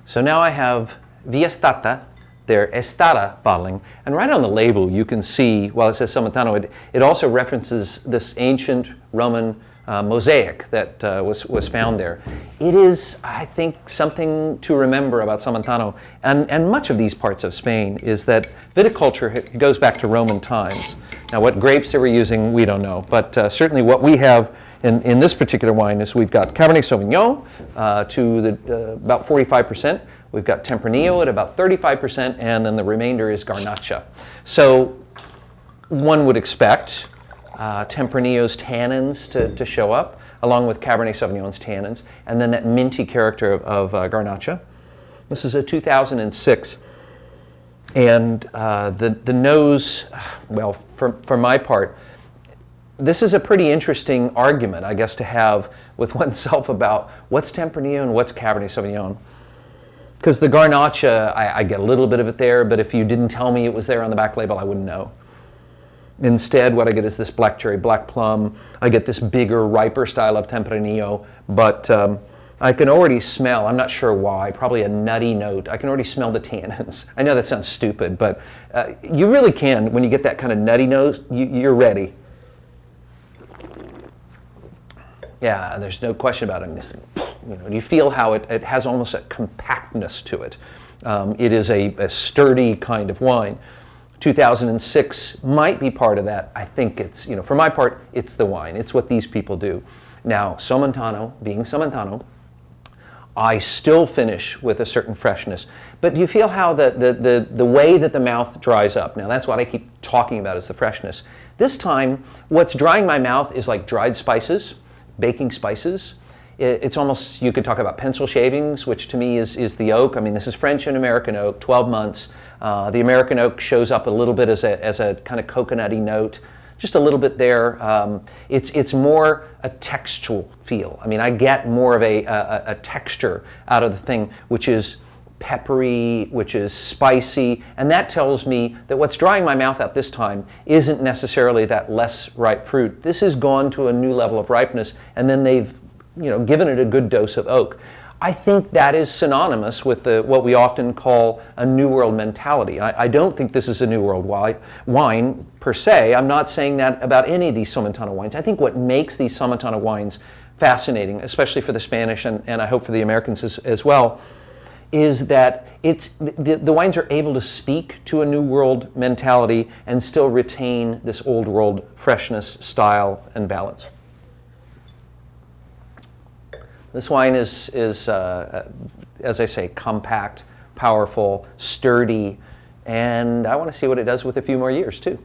So now I have Via Stata, their Estada bottling, and right on the label you can see, while it says Somontano, it also references this ancient Roman mosaic that was found there. It is, I think, something to remember about Somontano, and much of these parts of Spain, is that viticulture goes back to Roman times. Now what grapes they were using, we don't know, but certainly what we have in this particular wine is we've got Cabernet Sauvignon to about 45%, we've got Tempranillo at about 35%, and then the remainder is Garnacha. So one would expect Tempranillo's tannins to show up, along with Cabernet Sauvignon's tannins, and then that minty character of Garnacha. This is a 2006, and the nose, well, for my part, this is a pretty interesting argument, I guess, to have with oneself about what's Tempranillo and what's Cabernet Sauvignon. Because the Garnacha, I get a little bit of it there, but if you didn't tell me it was there on the back label, I wouldn't know. Instead, what I get is this black cherry, black plum. I get this bigger, riper style of Tempranillo, but I can already smell, I'm not sure why, probably a nutty note. I can already smell the tannins. I know that sounds stupid, but you really can, when you get that kind of nutty nose, you're ready. Yeah, there's no question about it. You feel how it has almost a compactness to it. It is a sturdy kind of wine. 2006 might be part of that. I think it's, for my part, it's the wine. It's what these people do. Now, Somontano, being Somontano, I still finish with a certain freshness. But do you feel how the way that the mouth dries up? Now, that's what I keep talking about, is the freshness. This time, what's drying my mouth is like dried spices, baking spices. It's almost, you could talk about pencil shavings, which to me is the oak. I mean, this is French and American oak, 12 months. The American oak shows up a little bit as a kind of coconutty note, just a little bit there. It's more a textual feel. I mean, I get more of a texture out of the thing, which is peppery, which is spicy, and that tells me that what's drying my mouth out this time isn't necessarily that less ripe fruit. This has gone to a new level of ripeness, and then they've given it a good dose of oak. I think that is synonymous with what we often call a New World mentality. I don't think this is a New World wine per se. I'm not saying that about any of these Somontano wines. I think what makes these Somontano wines fascinating, especially for the Spanish and I hope for the Americans as well, is that the wines are able to speak to a New World mentality and still retain this Old World freshness, style, and balance. This wine is as I say, compact, powerful, sturdy, and I want to see what it does with a few more years too.